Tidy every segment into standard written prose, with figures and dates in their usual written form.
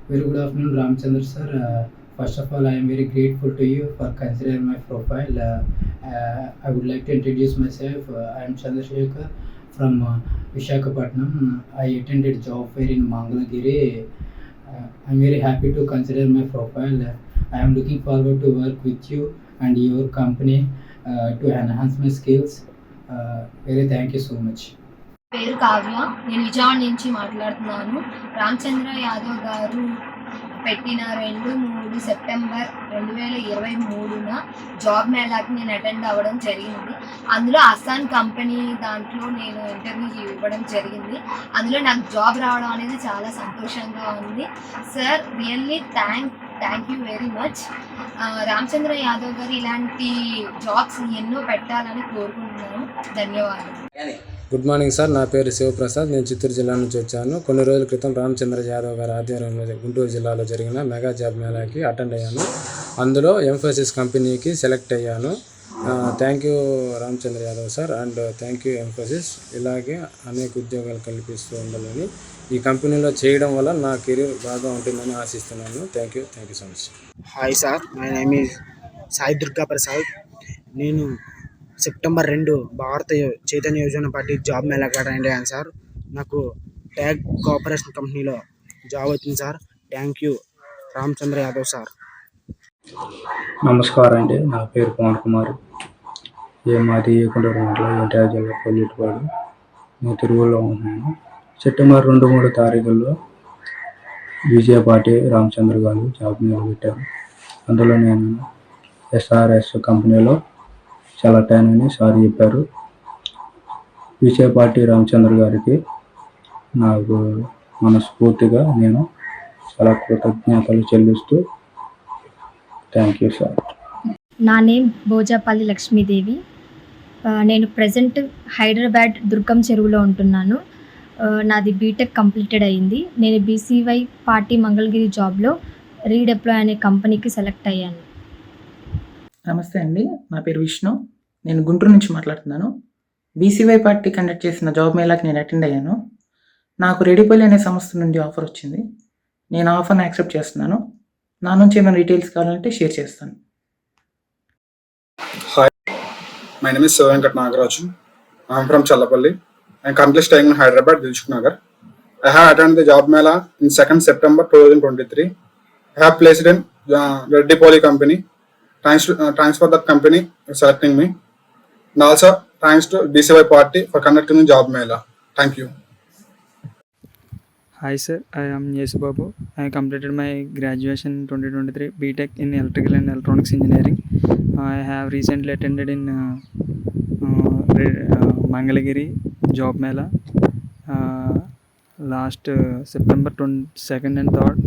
Very good afternoon, Ramchandra sir. First of all, I am very grateful to you for considering my profile. I would like to introduce myself. I am Chandrasekhar from Vishakhapatnam. I attended job fair in Mangalagiri. I'm very happy to consider my profile. I am looking forward to work with you and your company to enhance my skills. Very thank you so much. పేరు కావ్య. నేను విజయవాడ నుంచి మాట్లాడుతున్నాను. రామచంద్ర యాదవ్ గారు పెట్టిన 2-3 September 2023న job మేళాకి నేను attend అవ్వడం జరిగింది. అందులో అస్సాన్ కంపెనీ దాంట్లో నేను ఇంటర్వ్యూ ఇవ్వడం జరిగింది. అందులో నాకు జాబ్ రావడం అనేది చాలా సంతోషంగా ఉంది. Sir, really thank you very much. Ramachandra Yadav గారు ఇలాంటి జాబ్స్ ఎన్నో పెట్టాలని కోరుకుంటున్నాను. ధన్యవాదాలు. గుడ్ మార్నింగ్ సార్, నా పేరు శివప్రసాద్. నేను చిత్తూరు జిల్లా నుంచి వచ్చాను. కొన్ని రోజుల క్రితం రామచంద్ర యాదవ్ గారి ఆధ్వర్యంలో గుంటూరు జిల్లాలో జరిగిన మెగా జాబ్ మేళాకి అటెండ్ అయ్యాను. అందులో ఎంఫోసిస్ కంపెనీకి సెలెక్ట్ అయ్యాను. Thank you Ramachandra Yadav sir and thank you emphasis. ఇలాగే అనేక ఉద్యోగాలు కల్పిస్తూ ఉండాలని ఈ కంపెనీలో చేయడం వల్ల నా కెరీర్ బాగా ఉంటుందని ఆశిస్తున్నాను. Thank you so much. Hi sir, my name is Sai Durga Prasad. నేను September 2 Bharata Chaitanya Yojana party job మేళాకి అటెండ్ అయ్యాను సార్. నాకు ట్యాగ్ కోఆపరేషన్ కంపెనీలో జాబ్ వచ్చింది sir. Thank you Ramachandra Yadav sir. నమస్కారం అండి, నా పేరు పవన్ కుమార్. మాది ఏకుంటూరు మండలం ఎన్టీఆర్ జిల్లా పొల్లిటిపాడు. నేను తిరువులో ఉన్నాను. సెప్టెంబర్ 2-3 తారీఖుల్లో విజయ పార్టీ రామచంద్ర గారు జాబ్ నిలబెట్టారు. అందులో నేను ఎస్ఆర్ఎస్ కంపెనీలో సెలెక్ట్ అయ్యానని సార్ చెప్పారు. విజయ పార్టీ రామచంద్ర గారికి నాకు మనస్ఫూర్తిగా నేను చాలా కృతజ్ఞతలు చెల్లిస్తూ థ్యాంక్ యూ సార్. నా నేమ్ భోజాపల్లి లక్ష్మీదేవి. నేను ప్రజెంట్ హైదరాబాద్ దుర్గం చెరువులో ఉంటున్నాను. నాది బీటెక్ కంప్లీటెడ్ అయింది. నేను బీసీవై పార్టీ మంగళగిరి జాబ్లో రీడెప్లాయ్ అనే కంపెనీకి సెలెక్ట్ అయ్యాను. నమస్తే అండి, నా పేరు విష్ణు. నేను గుంటూరు నుంచి మాట్లాడుతున్నాను. బీసీవై పార్టీ కండక్ట్ చేసిన జాబ్ మేళాకి నేను అటెండ్ అయ్యాను. నాకు రెడీపోలి అనే సంస్థ నుండి ఆఫర్ వచ్చింది. నేను ఆఫర్ని యాక్సెప్ట్ చేస్తున్నాను. నా నుంచి ఏమైనా డీటెయిల్స్ కావాలంటే షేర్ చేస్తాను. Hi, my name is Venkata Nagaraju. I'm from Challapalli. I'm currently staying in Hyderabad, Dilshuk Nagar. I have attended the job mela in 2nd September 2023. I have placed in Reddy Poly company. Thanks for that company for selecting me. And also thanks to BCY party for conducting the job mela. Thank you. Hi sir, I am Yesu Babu. I completed my graduation in 2023 BTech in Electrical and Electronics Engineering. I have recently attended in Mangalagiri job mela last September 22nd and 3rd.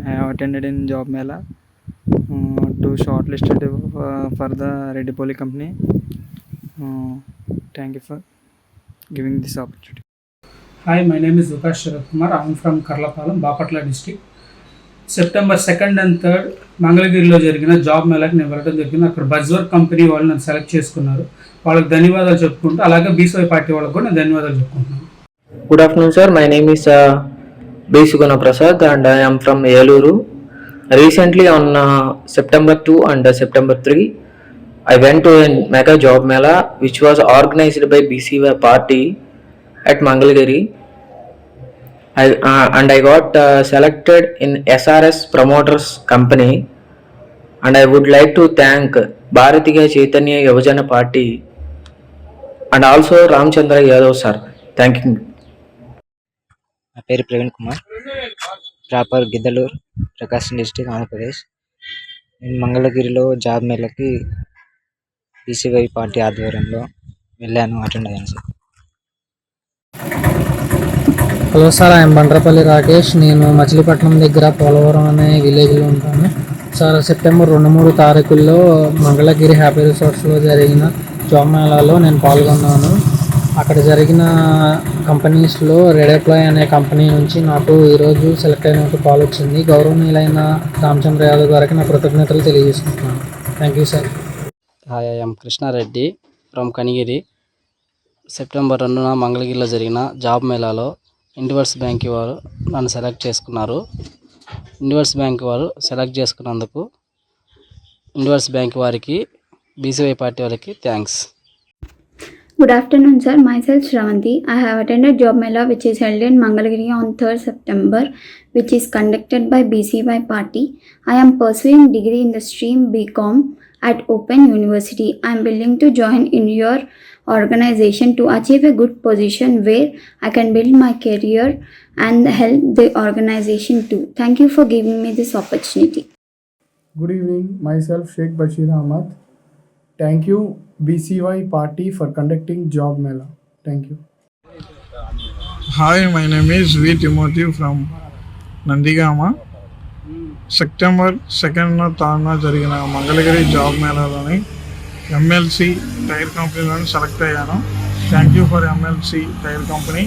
I have attended in job mela to shortlisted for the Reddy Poly company. Thank you for giving this opportunity. Hi, my name is Vikas Sharat Kumar. I am from Karlapalam, Bapatla district. September 2nd and 3rd మంగళగిరిలో జరిగిన job మేళాకి నేను వెళ్ళడం జరిగింది. అక్కడ బజ్వర్క్ company వాళ్ళు నన్ను select చేసుకున్నారు. వాళ్ళకి ధన్యవాదాలు చెప్పుకుంటూ, అలాగే బీసీవై పార్టీ వాళ్ళకి కూడా నేను ధన్యవాదాలు చెప్పుకుంటున్నాను. Good afternoon sir, my name is B. Sugana Prasad and I am from Eluru. Recently on September 2 and September 3, I went to a mega job mela which was organized by BCY party at Mangalagiri. I got selected in SRS promoters company and I would like to thank Bharatiya Chaitanya Yojana party and also Ramchandra Yadav sir. Thank you. నా పేరు Praveen Kumar, proper Giddalur, ప్రకాశం district, Andhra Pradesh. నేను మంగళగిరిలో job మేళకి BCY party ఆధ్వర్యంలో వెళ్ళాను, attend అయ్యాను sir. Hello sir, I'm Bandrapalli Rakesh. నేను మచిలీపట్నం దగ్గర పోలవరం అనే విలేజ్లో ఉంటాను సార్. సెప్టెంబర్ 2-3 తారీఖుల్లో మంగళగిరి హ్యాపీ రిసార్ట్స్లో జరిగిన జాబ్ మేళాలో నేను పాల్గొన్నాను. అక్కడ జరిగిన కంపెనీస్లో రెడీప్లాయ్ అనే కంపెనీ నుంచి నాకు ఈరోజు సెలెక్ట్ అయినట్టు కాల్ వచ్చింది. గౌరవనీయులైన రామచంద్ర యాదవ్ గారికి నా కృతజ్ఞతలు తెలియజేసుకుంటున్నాను. Thank you sir. Hi, I'm Krishna Reddy from Kanigiri. September 2న మంగళగిరిలో జరిగిన జాబ్ మేళాలో ఇండివర్స్ బ్యాంక్ వారు నన్ను సెలెక్ట్ చేసుకున్నారు. యూనివర్స్ బ్యాంక్ వారు సెలెక్ట్ చేసుకున్నందుకు యూనివర్స్ బ్యాంక్ వారికి బీసీవై పార్టీ వాళ్ళకి thanks. Good afternoon, sir. Myself Shravanti. I have attended Job Mela which is held in Mangalagiri on 3rd September, which is conducted by BCY Party. I am pursuing degree in the stream BCom at Open University. I am willing to join in your organization to achieve a good position where I can build my career and help the organization too. Thank you for giving me this opportunity. Good evening. Myself Sheikh Bashir Ahmad. Thank you BCY Party for conducting Job Mela. Thank you. Hi, my name is V. Timothy from Nandigama. September 2న 3న జరిగిన Mangalagiri job మేళాలోని MLC tyre కంపెనీలోని select అయ్యాను. Thank you for MLC tyre company,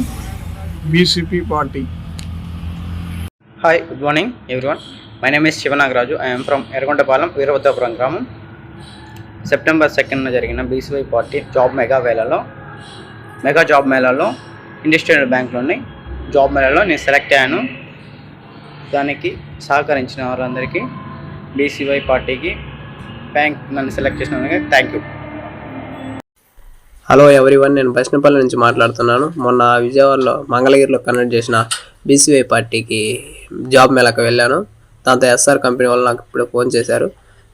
BCP party. Hi, good morning everyone. My name is Shivanagaraju. I'm from Yerragondapalem, Veerabhadrapuram గ్రామం. September 2న జరిగిన BCY party mega job మేళాలో ఇండస్ట్రియల్ బ్యాంక్లోని జాబ్ మేళాలో నేను సెలెక్ట్ అయ్యాను. దానికి సహకరించిన వారందరికీ, బీసీవై పార్టీకి, బ్యాంక్ నన్ను సెలెక్ట్ చేసినందుకు థ్యాంక్ యూ. హలో ఎవ్రీవన్, నేను బస్నపల్లి నుంచి మాట్లాడుతున్నాను. మొన్న విజయవాడలో మంగళగిరిలో కండక్ట్ చేసిన బీసీవై పార్టీకి జాబ్ మేళాకు వెళ్ళాను. దాంతో ఎస్ఆర్ కంపెనీ వాళ్ళు నాకు ఇప్పుడు ఫోన్ చేశారు.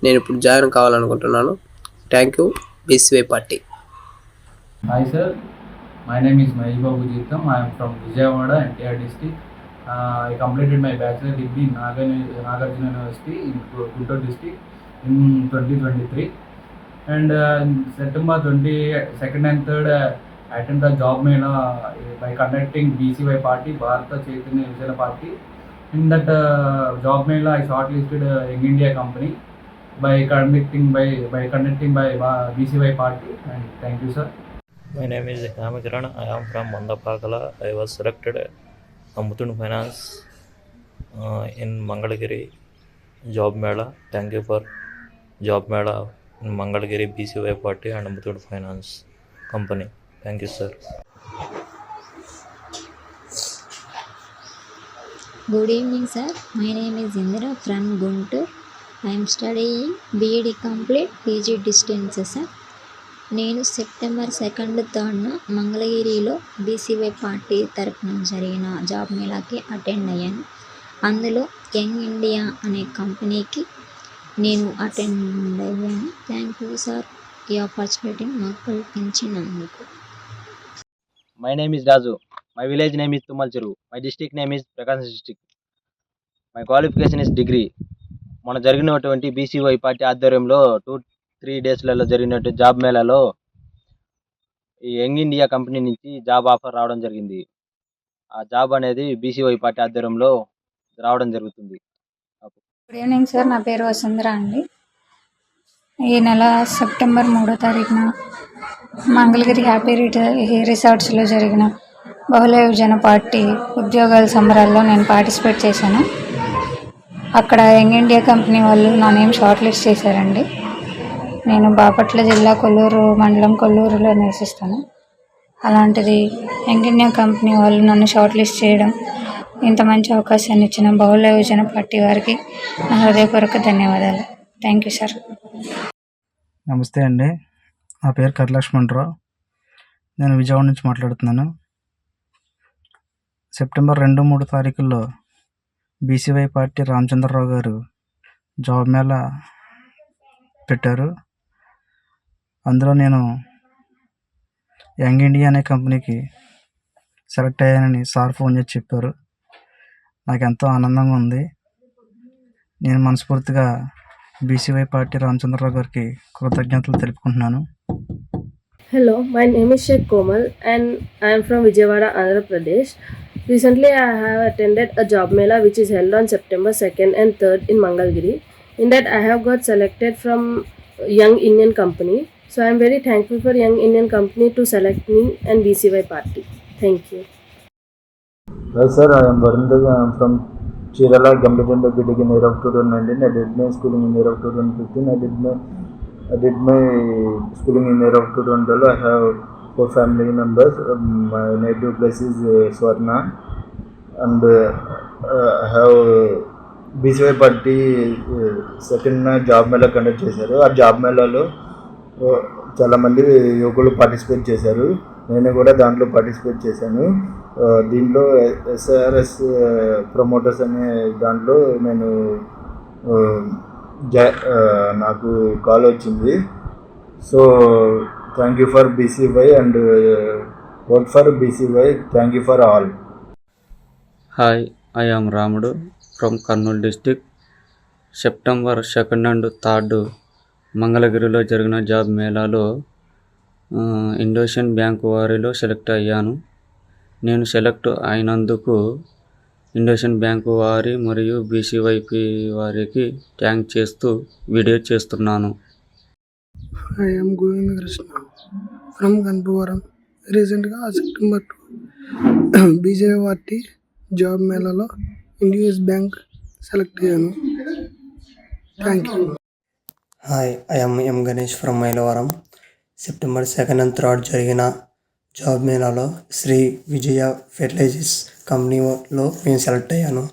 నేను ఇప్పుడు జాయిన్ కావాలనుకుంటున్నాను. Thank you BCY party. Hi sir, my name is Mahesh Babu జీతం. I'm from Vijayawada, NTR district. I completed my bachelor degree in Nagarjuna University in Guntur district in 2023. And September 22nd and 3rd, I attended the job mela by conducting BCY Party, Bharata Chaitanya Yojana Party. In that job mela, I shortlisted Young India Company by conducting by BCY Party. And thank you, sir. My name is Ramakiran. I am from Mandapakala. I was selected Muthoot Finance in Mangalagiri Job Mela. Thank you for Job Mela in Mangalagiri BCY Party and Muthoot Finance Company. Thank you, sir. Good evening, sir. My name is Indra from Guntur. I am studying BEd complete PG distance, sir. నేను September 2nd, 3rd మంగళగిరిలో BCY party తరఫున జరిగిన job మేళాకి attend అయ్యాను. అందులో young India అనే కంపెనీకి నేను అటెండ్ అయ్యాను. థ్యాంక్ యూ సార్, ఈ ఆపర్చునిటీ మాకు కల్పించినందుకు. My name is Raju. My village name is Tummalcheruvu. My district name is Prakasam district. My qualification is degree. మన జరిగినటువంటి బీసీవై పార్టీ ఆధ్వర్యంలో 2-3 డేస్లలో జరిగినట్టు జాబ్ మేళాలో ఈ యంగ్ ఇండియా కంపెనీ నుంచి జాబ్ ఆఫర్ రావడం జరిగింది. ఆ జాబ్ అనేది బీసీవై పార్టీ ఆధ్వర్యంలో రావడం జరుగుతుంది. గుడ్ ఈవినింగ్ సార్, నా పేరు వసుంధర అండి. ఈ నెల సెప్టెంబర్ 3వ తారీఖున మంగళగిరి హ్యాపీ రిసార్ట్స్లో జరిగిన బహుళ యోజన పార్టీ ఉద్యోగాల సంబరాల్లో నేను పార్టిసిపేట్ చేశాను. అక్కడ యంగ్ ఇండియా కంపెనీ వాళ్ళు నా నేమ్ షార్ట్ లిస్ట్ చేశారండి. నేను బాపట్ల జిల్లా కొల్లూరు మండలం కొల్లూరులో నివసిస్తాను. అలాంటిది యంగ్ ఇండియా కంపెనీ వాళ్ళు నన్ను షార్ట్ లిస్ట్ చేయడం, ఇంత మంచి అవకాశాన్ని ఇచ్చిన బహుళ యోజన పార్టీ వారికి నా హృదయపూర్వక ధన్యవాదాలు. Thank you sir. నమస్తే అండి, నా పేరు కరలక్ష్మణరావు. నేను విజయవాడ నుంచి మాట్లాడుతున్నాను. సెప్టెంబర్ 2-3 తారీఖుల్లో బీసీవై పార్టీ రామచంద్రరావు గారు జాబ్ మేళా పెట్టారు. అందులో నేను యంగ్ ఇండియా అనే కంపెనీకి సెలెక్ట్ అయ్యానని సార్ ఫోన్ చేసి చెప్పారు. నాకు ఎంతో ఆనందంగా ఉంది. నేను మనస్ఫూర్తిగా బీసీవై పార్టీ రామచంద్రరావు గారికి కృతజ్ఞతలు తెలుపుకుంటున్నాను. Hello, my name is Sheikh Komal and I am from Vijayawada, Andhra Pradesh. Recently, I have attended a job mela which is held on September 2nd and 3rd in Mangalgiri. In that, I have got selected from Young Indian Company. So, I am very thankful for Young Indian Company to select me and BCY Party. Thank you. Hi sir, I am Varun Dega. I am from Chirala, completed my BTech in year of 2019. I did my schooling in year of 2015. I did my schooling in year of 2012. I have 4 family members. My native place is Swarna, and I have BCY party second job Mela conduct చేశారు. ఆ job మేళాలో చాలామంది యువకులు participate చేశారు. నేను కూడా దాంట్లో participate చేశాను. దీంట్లో ఎస్ఆర్ఎస్ ప్రమోటర్స్ అనే దాంట్లో నేను నాకు కాల్ వచ్చింది. So thank you for BCY and work for BCY. Thank you for all. Hi, I am Ramudu from Kurnool district. September 2nd and 3rd మంగళగిరిలో జరిగిన జాబ్ మేళాలో ఇండోసియన్ బ్యాంక్ వారిలో సెలెక్ట్ అయ్యాను. నేను సెలెక్ట్ అయినందుకు ఇండోసియన్ బ్యాంక్ వారి మరియు బీసీవైపీ వారికి థ్యాంక్ చేస్తూ వీడియో చేస్తున్నాను. I am Govinda Krishna from Ganapavaram. రీసెంట్గా సెప్టెంబర్ 2 బీజేపీ పార్టీ జాబ్ మేళాలో ఇండియస్ బ్యాంక్ సెలెక్ట్ అయ్యాను. Thank you. Hi, I am M Ganesh from Mylavaram. September 2nd and 3rd జరిగిన జాబ్ మేళాలో శ్రీ విజయ ఫెర్టిలైజర్స్ కంపెనీలో నేను సెలెక్ట్ అయ్యాను.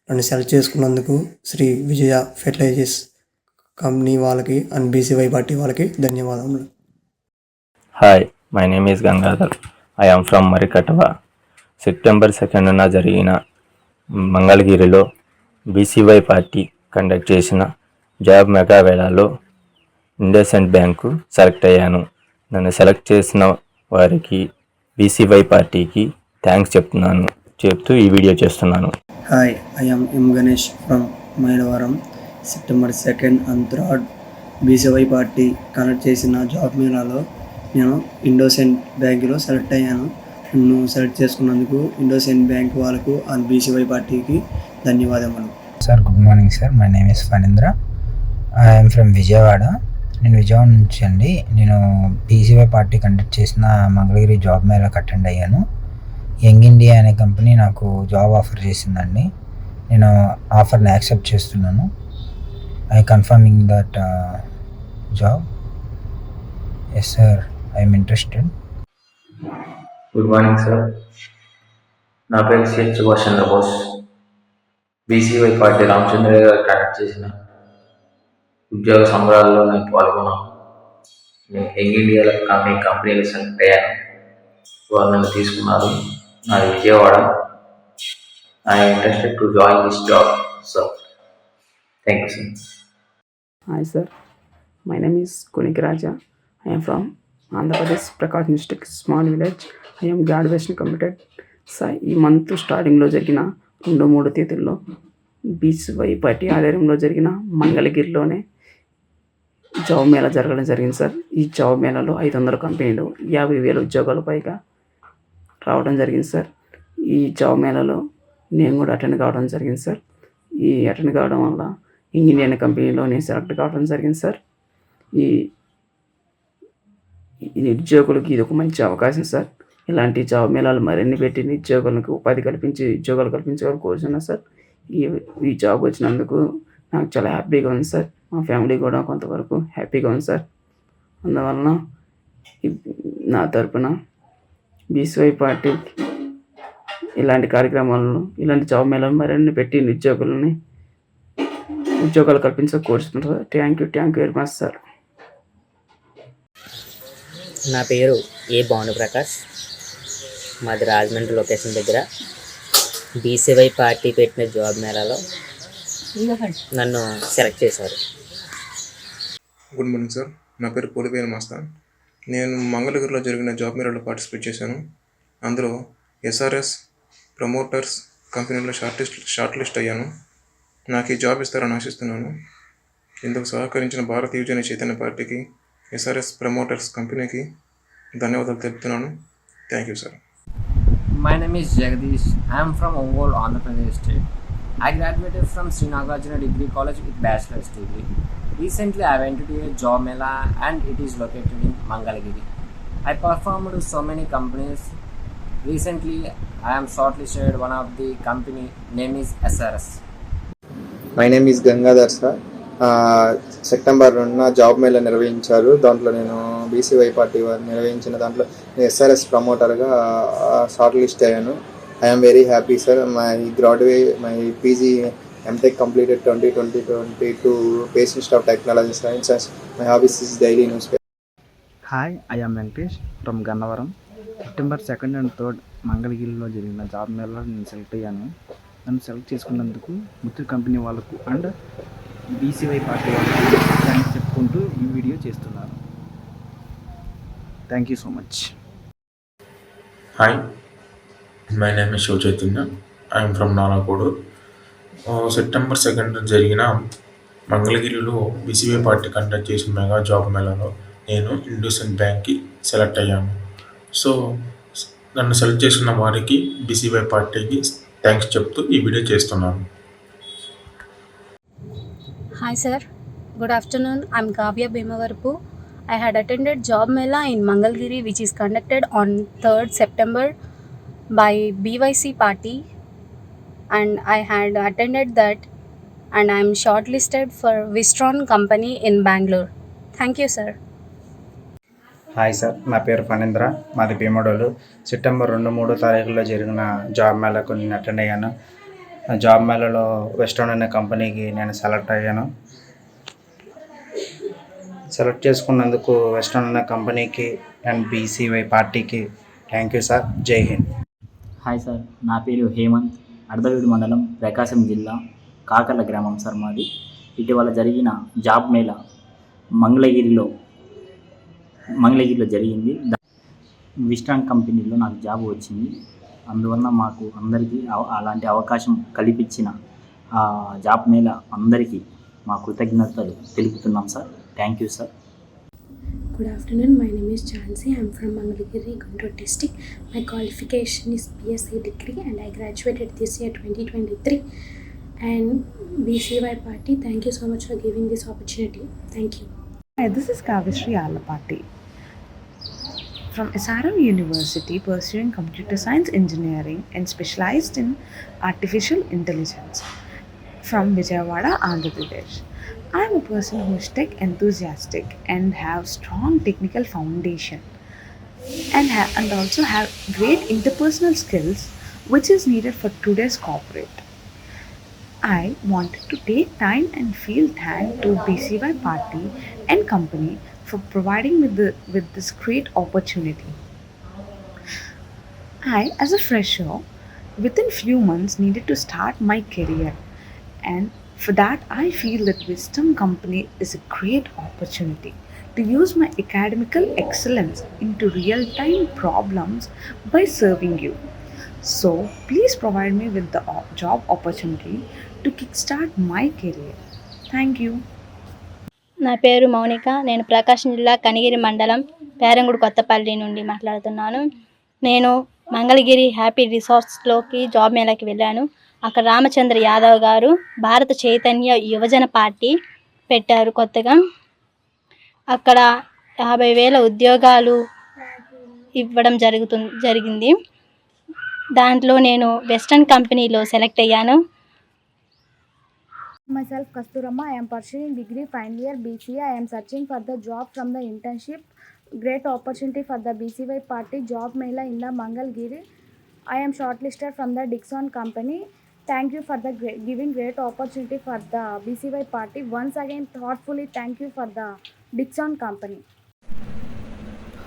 నన్ను సెలెక్ట్ చేసుకున్నందుకు శ్రీ విజయ ఫెర్టిలైజర్స్ కంపెనీ వాళ్ళకి అండ్ బీసీవై పార్టీ వాళ్ళకి ధన్యవాదములు. Hi, my name is Gangadhar. I am from Marikatwa. September 2nd జరిగిన మంగళగిరిలో బీసీవై పార్టీ కండక్ట్ చేసిన జాబ్ మెగా వేళాలో ఇండోసియన్ బ్యాంకు సెలెక్ట్ అయ్యాను. నన్ను సెలెక్ట్ చేసిన వారికి బీసీవై పార్టీకి థ్యాంక్స్ చెప్తూ ఈ వీడియో చేస్తున్నాను. Hi, I am M Ganesh from Mylavaram. September 2nd and 3rd BCY party conduct చేసిన జాబ్ మేళాలో నేను ఇండోసియన్ బ్యాంకులో సెలెక్ట్ అయ్యాను. నన్ను సెలెక్ట్ చేసుకున్నందుకు ఇండోసియన్ బ్యాంక్ వాళ్ళకు అండ్ బీసీవై పార్టీకి ధన్యవాదములు. Sir, good morning sir. My name is Phanindra. I'm from Vijayawada. నేను విజయవాడ నుంచి అండి. నేను బీసీవై పార్టీ కండక్ట్ చేసిన మంగళగిరి జాబ్ మేళాకి అటెండ్ అయ్యాను. యంగ్ ఇండియా అనే కంపెనీ నాకు జాబ్ ఆఫర్ చేసిందండి. నేను ఆఫర్ని యాక్సెప్ట్ చేస్తున్నాను. I confirming that job. Yes sir, I'm interested. Good morning sir. నా పేరు C Subhash Chandrabose. BCY party Ramachandra garu conduct చేసిన ఉద్యోగ సంబరాల్లో నేను పాల్గొన్నాను. నేను యంగ్ ఇండియా కంపెనీలో సెలెక్ట్ అయ్యాను. వారు నన్ను తీసుకున్నారు. నాది Vijayawada. I interested to join this job sir. Thank you sir. Hi sir, my name is Kunik Raja. I am from Andhra Pradesh, Prakasam district, small village. I am graduation completed. ఈ month స్టార్టింగ్లో జరిగిన 2-3 తేదీల్లో బీసీవై పార్టీ ఆధ్వర్యంలో జరిగిన మంగళగిరిలోనే job Mela జరగడం జరిగింది sir. ఈ job మేళాలో 500 కంపెనీలు 50,000 ఉద్యోగాలు పైగా రావడం జరిగింది సార్. ఈ జాబ్ మేళాలో నేను కూడా అటెండ్ కావడం జరిగింది సార్. ఈ అటెండ్ కావడం వల్ల ఇండియన్ కంపెనీలో నేను సెలెక్ట్ కావడం జరిగింది సార్. ఈ నిరుద్యోగులకి ఇది ఒక మంచి అవకాశం సార్. ఇలాంటి జాబ్ మేళాలు మరిన్ని పెట్టి నిరుద్యోగులకు ఉపాధి కల్పించి ఉద్యోగాలు కల్పించాలని కోరుచున్నాను సార్. ఈ జాబ్ వచ్చినందుకు నాకు చాలా హ్యాపీగా ఉంది సార్. మా ఫ్యామిలీ కూడా కొంతవరకు హ్యాపీగా ఉంది సార్. అందువలన నా తరపున బీసీవై పార్టీ ఇలాంటి కార్యక్రమాలను, ఇలాంటి జాబ్ మేళాలు మరిన్ని పెట్టి నిరుద్యోగులని ఉద్యోగాలు కల్పించాలని కోరుచున్నాను sir. Thank you very much sir. నా పేరు ఏ భానుప్రకాష్. మాది రాజమండ్రి లొకేషన్ దగ్గర. బీసీవై పార్టీ పెట్టిన జాబ్ మేళాలో నన్ను సెలెక్ట్ చేశారు. Good morning sir. నా పేరు పోలిపోయిన మస్తాన్. నేను మంగళగిరిలో జరిగిన జాబ్ మేళాలో పార్టిసిపేట్ చేశాను. అందులో ఎస్ఆర్ఎస్ ప్రమోటర్స్ కంపెనీలో షార్ట్ లిస్ట్ అయ్యాను. నాకు ఈ జాబ్ ఇస్తారని ఆశిస్తున్నాను. ఇందుకు సహకరించిన భారతీయ యువజన చైతన్య పార్టీకి, ఎస్ఆర్ఎస్ ప్రమోటర్స్ కంపెనీకి ధన్యవాదాలు తెలుపుతున్నాను. Thank you sir. My name is Jagdish. I am from Ongole, Andhra Pradesh state. I graduated from Sri Nagarjuna Degree College with bachelor's degree. Recently I went to a job mela and it is located in Mangalagiri. I performed so many companies. Recently I am shortlisted. One of the company name is SRS. My name is Gangadhar sir. September 2న job mela నిర్వహించారు. దాంట్లో నేను BCY party వారు నిర్వహించిన దాంట్లో SRS ప్రమోటర్గా short list అయ్యాను. I'm very happy sir. My PG MTech completed 2022 Base Institute of Technology Sciences. My hobbies is daily newspaper. Hi I am Venkatesh from Gannavaram. September 2nd and 3rd మంగళగిరిలో జరిగిన job మేళలో నేను select అయ్యాను. నన్ను select చేసుకున్నందుకు Muthoot company వాళ్ళకు and BCY party వాళ్ళకు thanks చెప్పుకుంటూ ఈ వీడియో చేస్తున్నాను. Thank you so much. Hi, my name is Shiva Chaitanya. I'm from Narakodu. September 2nd జరిగిన మంగళగిరిలో BCY పార్టీ కండక్ట్ చేసిన మెగా జాబ్ మేళాలో నేను ఇండోసెంట్ బ్యాంక్కి సెలెక్ట్ అయ్యాను. సో నన్ను సెలెక్ట్ చేసుకున్న వారికి BCY పార్టీకి థ్యాంక్స్ చెప్తూ ఈ వీడియో చేస్తున్నాను. Hi sir, good afternoon. I'm Kavya Bhimavarapu. I had attended Job Mela in Mangalgiri which is conducted on 3rd September by BYC party, and I had attended that and I am shortlisted for Wistron company in Bangalore. Thank you sir. Hi sir, నా పేరు ఫణీంద్ర, మాది Bhimadolu. September 2-3 తారీఖుల్లో జరిగిన job మేళాకు నేను attend అయ్యాను. Job మేళాలో western అనే కంపెనీకి నేను select అయ్యాను. సెలెక్ట్ చేసుకున్నందుకు వెస్ట్రన్ అనే కంపెనీకి అండ్ BCY పార్టీకి థ్యాంక్ యూ సార్. జై హింద్. హాయ్ సార్, నా పేరు హేమంత్. అర్ధవీడు మండలం, ప్రకాశం జిల్లా, కాకర్ల గ్రామం సార్ మాది. ఇటీవల జరిగిన జాబ్ మేళా మంగళగిరిలో జరిగింది. విస్ట్రాన్ కంపెనీలో నాకు జాబ్ వచ్చింది. అందువలన మాకు అందరికీ అలాంటి అవకాశం కల్పించిన జాబ్ మేళా అందరికీ మా కృతజ్ఞతలు తెలుపుతున్నాం sir. Thank you sir. Good afternoon, my name is Chansi. I am from Mangalagiri, Guntur district. My qualification is BSc degree and I graduated this year 2023. And BCY party, thank you so much for giving this opportunity. Thank you. Hi, this is Kavishri Alapati from SRM University, pursuing computer science engineering and specialized in artificial intelligence from Vijayawada, Andhra Pradesh. I am a person who is tech enthusiastic and have strong technical foundation and also have great interpersonal skills which is needed for today's corporate. I wanted to take time and feel thanks to BCY party and company for providing me with this great opportunity. I, as a fresher, within few months needed to start my career, and for that I feel that Wisdom company is a great opportunity to use my academical excellence into real-time problems by serving you. So please provide me with the job opportunity to kickstart my career. Thank you. నా పేరు మౌనిక. నేను ప్రకాశం జిల్లా కనిగిరి మండలం పేరంగుడు కొత్తపల్లి నుండి మాట్లాడుతున్నాను. నేను Mangalagiri happy రిసార్ట్స్లోకి job మేళాకి వెళ్ళాను. అక్కడ రామచంద్ర యాదవ్ గారు భారత చైతన్య యువజన పార్టీ పెట్టారు కొత్తగా. అక్కడ 50,000 ఉద్యోగాలు ఇవ్వడం జరిగింది. దాంట్లో నేను వెస్టర్న్ కంపెనీలో సెలెక్ట్ అయ్యాను. Myself Kasturama. I am pursuing degree final year BCA. I am searching for the job from the internship. Great opportunity for the BCY party job mela in the Mangalgiri. I am shortlisted from the Dixon company. Thank you for the giving great opportunity for the BCY party. Once again thoughtfully thank you for the Dixon company.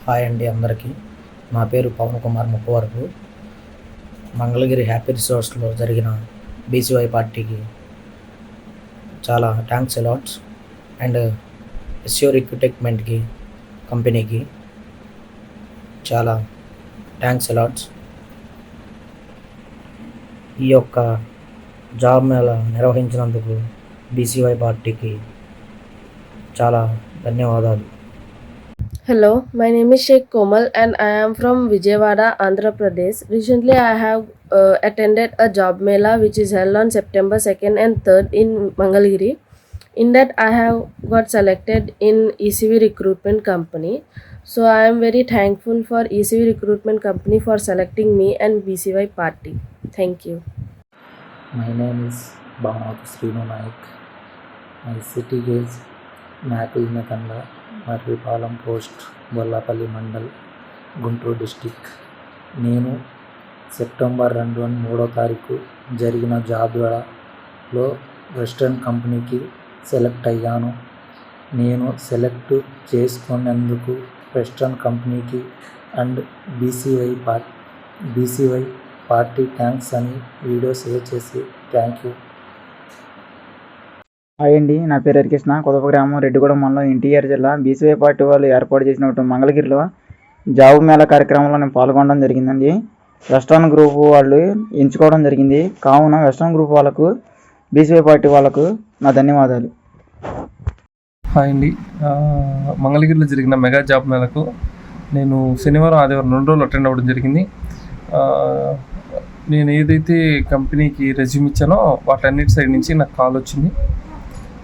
Hi అండి అందరికీ. నా పేరు Pawan Kumar Muppavarapu. Mangalagiri happy రిసార్ట్స్లో జరిగిన BCY పార్టీకి చాలా thanks allots and ఎస్యో రిక్రూట్మెంట్కి కంపెనీకి చాలా థ్యాంక్స్ అలాట్స్. ఈ యొక్క జాబ్ మేళా నిర్వహించినందుకు BCY పార్టీకి చాలా ధన్యవాదాలు. Hello, my name is Sheikh Komal and I am from Vijayawada, Andhra Pradesh. Recently, I have attended a job mela which is held on September 2nd and 3rd in Mangalgiri. In that, I have got selected in ECV Recruitment Company. So, I am very thankful for ECV Recruitment Company for selecting me and BCY party. Thank you. My name is Bhavanath Srinu Naik. My city is Nakulnakanda, Marripalem post, Gollapalli mandal, Guntur district. నేను September 2 and 3 జరిగిన job లో western కంపెనీకి select అయ్యాను. నేను select చేసుకున్నందుకు western కంపెనీకి and BCY party thanks అని video share చేసి థ్యాంక్ యూ. హాయ్ అండి, నా పేరు హరికృష్ణ. కొదప గ్రామం, రెడ్డిగూడెం మండలం, ఎన్టీఆర్ జిల్లా. బీసీవై పార్టీ వాళ్ళు ఏర్పాటు చేసినటువంటి మంగళగిరిలో జాబ్ మేళా కార్యక్రమంలో నేను పాల్గొనడం జరిగిందండి. వెస్ట్రన్ గ్రూప్ వాళ్ళు ఎంచుకోవడం జరిగింది. కావున వెస్ట్రన్ గ్రూప్ వాళ్ళకు, బీసీవై పార్టీ వాళ్ళకు నా ధన్యవాదాలు. హాయ్ అండి, మంగళగిరిలో జరిగిన మెగా జాబ్ మేళకు నేను శనివారం, ఆదివారం 2 రోజులు అటెండ్ అవ్వడం జరిగింది. నేను ఏదైతే కంపెనీకి రెజ్యూమ్ ఇచ్చానో వాటన్నిటి సైడ్ నుంచి నాకు కాల్ వచ్చింది.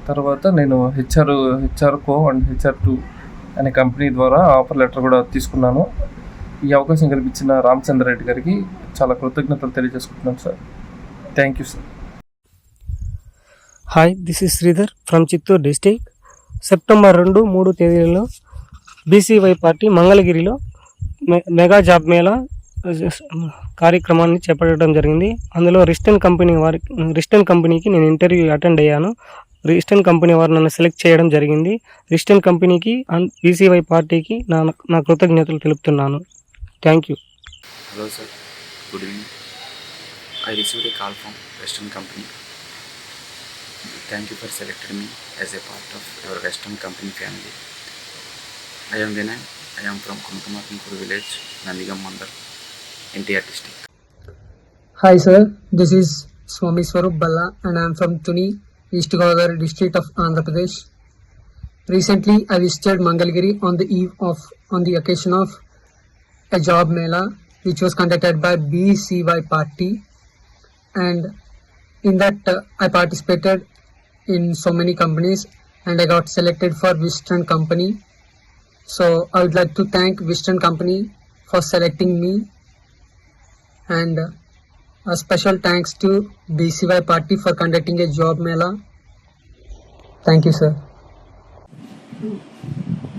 తర్వాత నేను హెచ్ఆర్కో అండ్ HR2 అనే కంపెనీ ద్వారా ఆఫర్ లెటర్ కూడా తీసుకున్నాను. ఈ అవకాశం కల్పించిన రామచంద్రరెడ్డి గారికి చాలా కృతజ్ఞతలు తెలియజేసుకుంటున్నాను sir. Thank you sir. Hi, this is Sridhar from Chittoor district. September 2, 3 తేదీలలో బీసీవై పార్టీ మంగళగిరిలో మెగా జాబ్ మేళా కార్యక్రమాన్ని చేపట్టడం జరిగింది. అందులో రిస్టన్ కంపెనీకి నేను ఇంటర్వ్యూ అటెండ్ అయ్యాను. రిస్టన్ కంపెనీ వారు నన్ను సెలెక్ట్ చేయడం జరిగింది. రిస్టన్ కంపెనీకి అండ్ బీసీవై పార్టీకి నా కృతజ్ఞతలు తెలుపుతున్నాను. Thank you. Hello sir, good evening. I received a call from Western company. Thank you for selecting me as a part of your Western company family. I am Vinay. I am from Kumkumarpur village, Nandigam Mandal, NTR district. Hi sir, this is Swami Swarup Balla and I am from Tuni, East Godavari district of Andhra Pradesh. Recently, I visited Mangalgiri on the occasion of a job mela which was conducted by BCY party, and in that I participated in so many companies and I got selected for Western company. So I would like to thank Western company for selecting me, and a special thanks to BCY party for conducting a job mela. Thank you sir.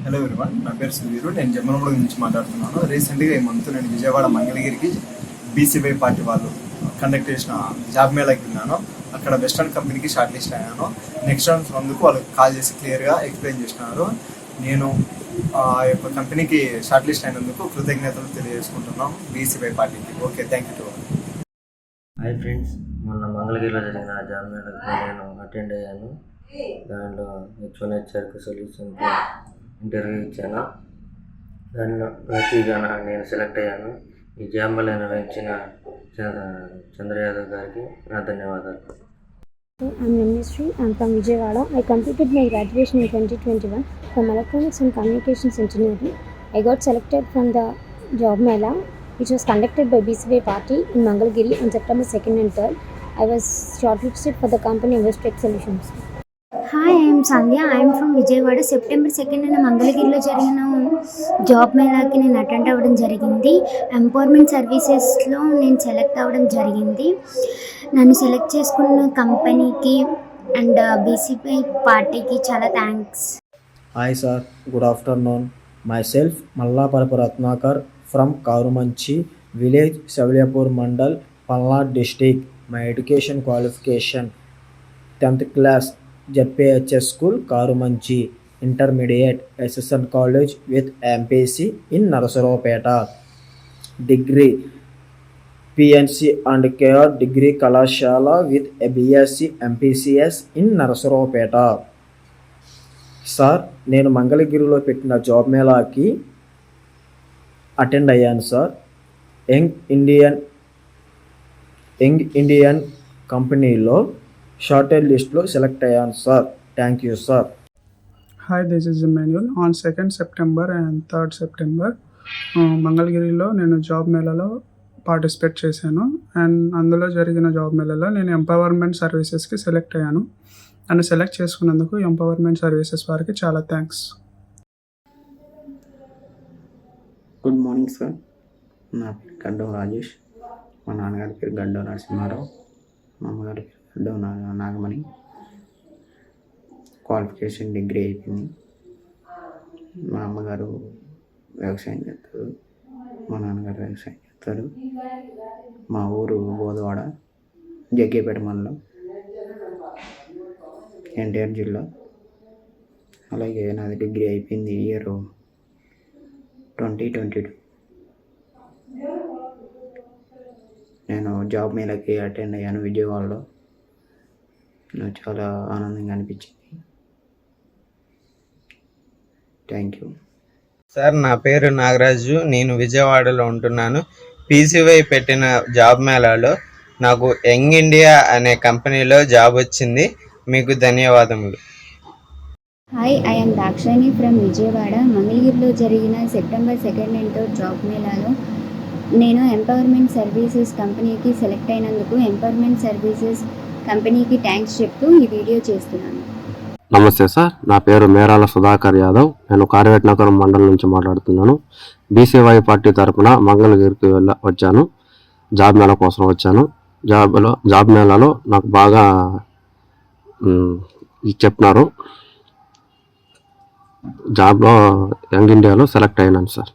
Hello everyone, నా పేరు సుధీరు. నేను జమ్మలమూడి నుంచి మాట్లాడుతున్నాను. రీసెంట్గా ఈ month నేను Vijayawada మంగళగిరికి BCY party వాళ్ళు conduct చేసిన జాబ్ మేళకి వెళ్ళాను. అక్కడ వెస్ట్రన్ కంపెనీకి షార్ట్ లిస్ట్ అయ్యాను. నెక్స్ట్ రౌండ్ అందుకు వాళ్ళు కాల్ చేసి క్లియర్గా ఎక్స్ప్లెయిన్ చేసినారు. నేను ఆ యొక్క కంపెనీకి షార్ట్ లిస్ట్ అయినందుకు కృతజ్ఞతలు తెలియజేసుకుంటున్నాం బీసీవై పార్టీకి. Okay, thank you to all. Hi friends, మొన్న మంగళగిరిలో జరిగిన జాబ్ మేళకు నేను అటెండ్ అయ్యాను. దాంట్లో HR సొల్యూషన్కి ఇంటర్వ్యూ ఇచ్చాను. దానిలో లక్కీగా నేను సెలెక్ట్ అయ్యాను. ఈ జాబ్ మేళ నిర్వహించిన చంద్ర యాదవ్ గారికి నా ధన్యవాదాలు. I'm Nimishri. I'm from Vijayawada. I completed my graduation in 2021 from Electronics and Communications Engineering. I got selected from the job mela which was conducted by BCY party in Mangalgiri on September 2nd and 3rd. I was shortlisted for the company Investec Solutions. Hi, I'm Sandhya. I'm from Vijayawada. September 2nd మంగళగిరిలో జరిగిన job మేళాకి నేను attend అవ్వడం జరిగింది. Empowerment సర్వీసెస్లో నేను select అవ్వడం జరిగింది. నన్ను సెలెక్ట్ చేసుకున్న కంపెనీకి అండ్ బీసీపై పార్టీకి చాలా thanks. Hi sir, good afternoon. Myself Mallaparapu Ratnakar from Karumanchi village, Savaliyapur mandal, Palnad district. My education qualification 10th class ZPHS School, Karumanchi. Intermediate SSN College with MPC in Narasaropeta. Degree PNC and KR Degree Kalashala with a BSc MPCS in Narasaropeta. Sir, నేను మంగళగిరిలో పెట్టిన job మేళాకి attend అయ్యాను sir. Young Indian కంపెనీలో shorted లిస్ట్లో select అయ్యాను sir. Thank you sir. Hi, this is Emmanuel. On 2nd September and 3rd September మంగళగిరిలో నేను జాబ్ మేళాలో పార్టిసిపేట్ చేశాను. అండ్ అందులో జరిగిన జాబ్ మేళాలో నేను ఎంపవర్మెంట్ సర్వీసెస్కి సెలెక్ట్ అయ్యాను. నన్ను సెలెక్ట్ చేసుకున్నందుకు ఎంపవర్మెంట్ సర్వీసెస్ వారికి చాలా థ్యాంక్స్. Good morning sir. నా పేరు గడ్డం రాజేష్. మా నాన్నగారి పేరు గడ్డం నరసింహారావు. మా అమ్మగారి పేరు గడ్డం నాగమణి. క్వాలిఫికేషన్ డిగ్రీ అయిపోయింది. మా అమ్మగారు వ్యవసాయం చేస్తారు, మా నాన్నగారు వ్యవసాయం చేస్తారు. మా ఊరు బోధవాడ, జగ్గేపేట మండలం. ఎన్టీఆర్ జిల్లా. అలాగే నాది డిగ్రీ అయిపోయింది ఇయర్ 2022. నేను జాబ్ మేళకి అటెండ్ అయ్యాను విజయవాడలో. నాకు చాలా ఆనందంగా అనిపించింది. Thank you. సార్ నా పేరు నాగరాజు, నేను విజయవాడలో ఉంటున్నాను. పీసీవై పెట్టిన జాబ్ మేళాలో నాకు యంగ్ ఇండియా అనే కంపెనీలో జాబ్ వచ్చింది. మీకు ధన్యవాదములు. Hi, I'm Dakshayani from Vijayawada. మంగళగిరిలో జరిగిన సెప్టెంబర్ 2 and 3 జాబ్ మేళాలో నేను ఎంపవర్మెంట్ సర్వీసెస్ కంపెనీకి సెలెక్ట్ అయినందుకు ఎంపవర్మెంట్ సర్వీసెస్ కంపెనీకి థ్యాంక్స్ చెప్తూ ఈ వీడియో చేస్తున్నాను. నమస్తే సార్, నా పేరు మేరాల సుధాకర్ యాదవ్. నేను కార్వేట్నగరం మండలం నుంచి మాట్లాడుతున్నాను. బీసీవై పార్టీ తరఫున మంగళగిరికి వచ్చాను. జాబ్ మేళా కోసం వచ్చాను. జాబ్ మేళాలో నాకు బాగా చెప్పినారు. జాబ్లో యంగ్ ఇండియాలో సెలెక్ట్ అయినాను సార్.